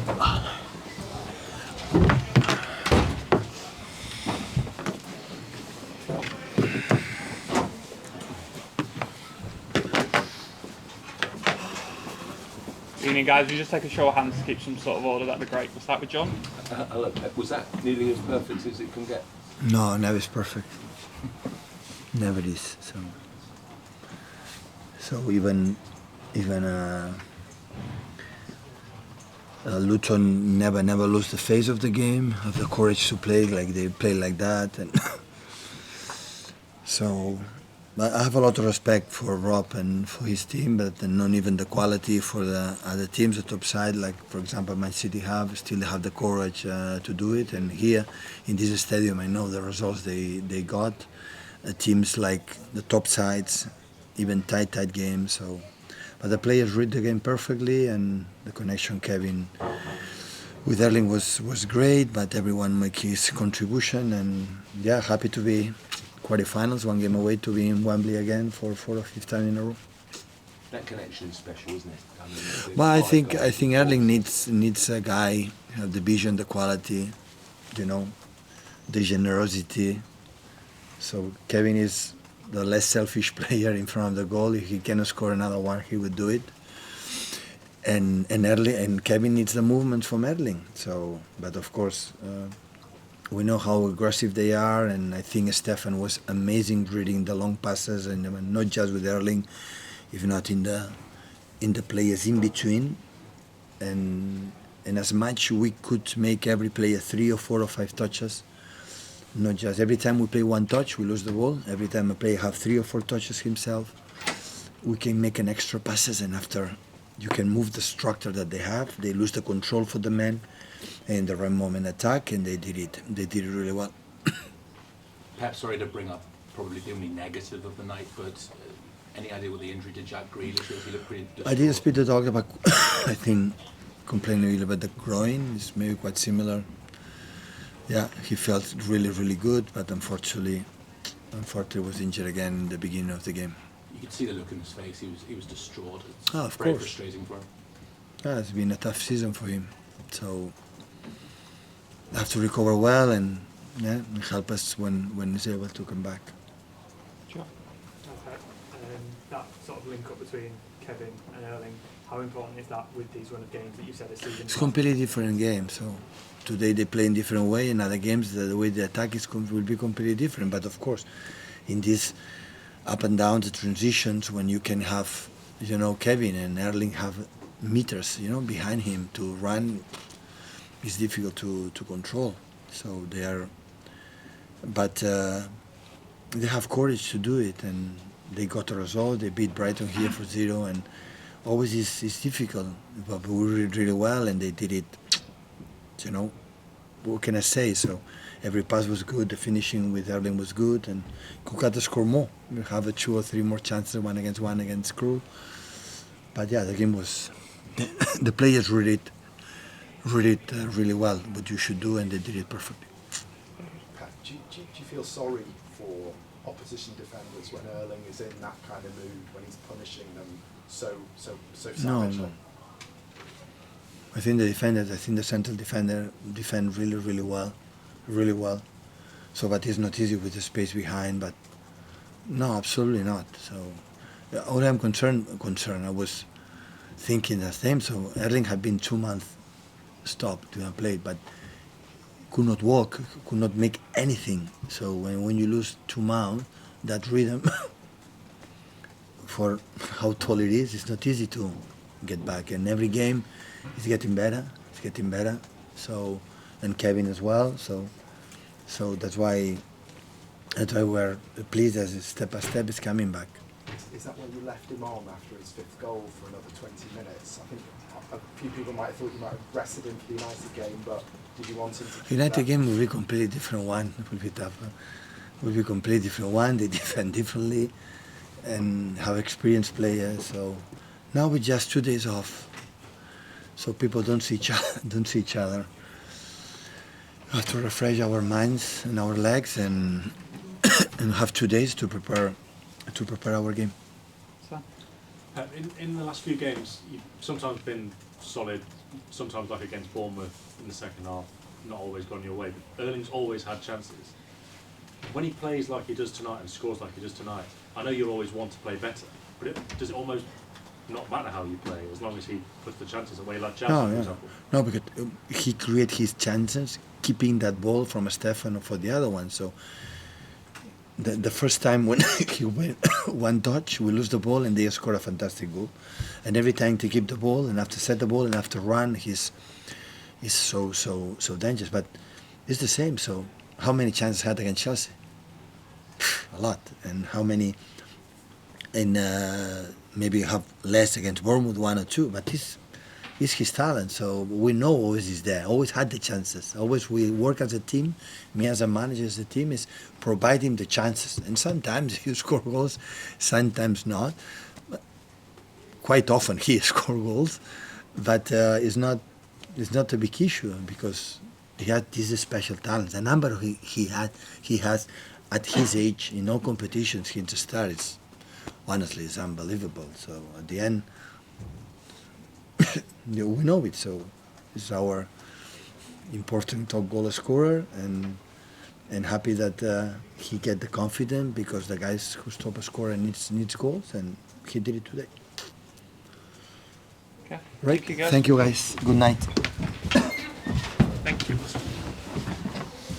Evening, guys. We just take a show of hands to keep some sort of order. That'd be great. We'll start with John. Hello, Pep. Was that nearly as perfect as it can get? No, never is perfect. Never is. So even Luton never lose the face of the game, have the courage to play like they play like that, and so. But I have a lot of respect for Rob and for his team, but not even the quality for the other teams, the top side, like for example Man City still have the courage to do it. And here in this stadium, I know the results they got. Teams like the top sides, even tight games. So, but the players read the game perfectly, and the connection Kevin with Erling was great. But everyone make his contribution, and yeah, happy to be. Quarterfinals, one game away to be in Wembley again for 4th or 5th time in a row. That connection is special, isn't it? I mean, well, I think Erling needs a guy have the vision, the quality, the generosity. So Kevin is the less selfish player in front of the goal. If he cannot score another one, he would do it. And Kevin needs the movement from Erling. So, but of course. We know how aggressive they are, and I think Stefan was amazing reading the long passes, and not just with Erling, if not in the players in between. And as much we could make every player 3 or 4 or 5 touches, not just every time we play one touch, we lose the ball. Every time a player have 3 or 4 touches himself, we can make an extra passes, and after you can move the structure that they have, they lose the control for the man. In the right moment attack, and they did it really well. Perhaps sorry to bring up probably the only negative of the night, but any idea what the injury to Jack Grealish was? He looked pretty distraught. I did speak to talk about, I think, complaining a little about the groin. It's maybe quite similar. Yeah, he felt really good, but unfortunately was injured again in the beginning of the game. You could see the look in his face. He was distraught. It's of very course. Frustrating for him. Yeah, it's been a tough season for him. So I have to recover well and help us when he's able to come back. Sure. Okay. That sort of link up between Kevin and Erling, how important is that with these run of games that you said this season? It's completely different game. So today they play in different way. In other games, the way they attack will be completely different. But of course, in this up and down, the transitions, when you can have, Kevin and Erling have meters, behind him to run, is difficult to control. So they are, but they have courage to do it, and they got a result. They beat Brighton here for 0, and always is difficult. But we did really well, and they did it. What can I say? So every pass was good. The finishing with Erling was good, and could have scored more. We have 2 or 3 more chances, one against Crew. But yeah, the game was. The players read it really well, what you should do, and they did it perfectly. Pat, do you feel sorry for opposition defenders when Erling is in that kind of mood, when he's punishing them so savagely? No. I think the central defender defend really well. So, but it's not easy with the space behind. But no, absolutely not. So, all I'm concerned. I was thinking the same. So Erling had been 2 months stopped to have played, but could not walk, could not make anything. So when you lose 2 months, that rhythm for how tall it is, it's not easy to get back. And every game is getting better. So, and Kevin as well. So that's why we're pleased as step by step is coming back. Is that why you left him on after his 5th goal for another 20 minutes? I think a few people might have thought you might have rested him for the United game, but did you want him to? United game will be a completely different one. It will be tougher. It will be a completely different one. They defend differently and have experienced players. So now with just 2 days off, so people don't see each other. We have to refresh our minds and our legs and have 2 days to prepare our game. So, Pep, in the last few games, you've sometimes been solid, sometimes like against Bournemouth in the second half, not always gone your way, but Erling's always had chances. When he plays like he does tonight and scores like he does tonight, I know you always want to play better, but does it almost not matter how you play as long as he puts the chances away, like Chelsea, for example? No, because he create his chances, keeping that ball from Stefano for the other one. So the first time when he went one touch, we lose the ball and they score a fantastic goal. And every time to keep the ball and have to set the ball and have to run, he's so dangerous. But it's the same. So how many chances had against Chelsea? A lot. And how many? And maybe have less against Bournemouth, 1 or 2. But it's his talent. So we know always he's there. Always had the chances. Always we work as a team. Me as a manager, as a team, is provide him the chances. And sometimes you score goals, sometimes not. But quite often he scores goals, but it's not a big issue because he had these special talents. The number he has at his age in all competitions he just starts. Honestly, it's unbelievable. So at the end, we know it. So it's our important top goal scorer, and happy that he get the confidence because the guys who's top scorer needs goals, and he did it today. Okay. Right. Thank you, guys. Thank you, guys. Good night.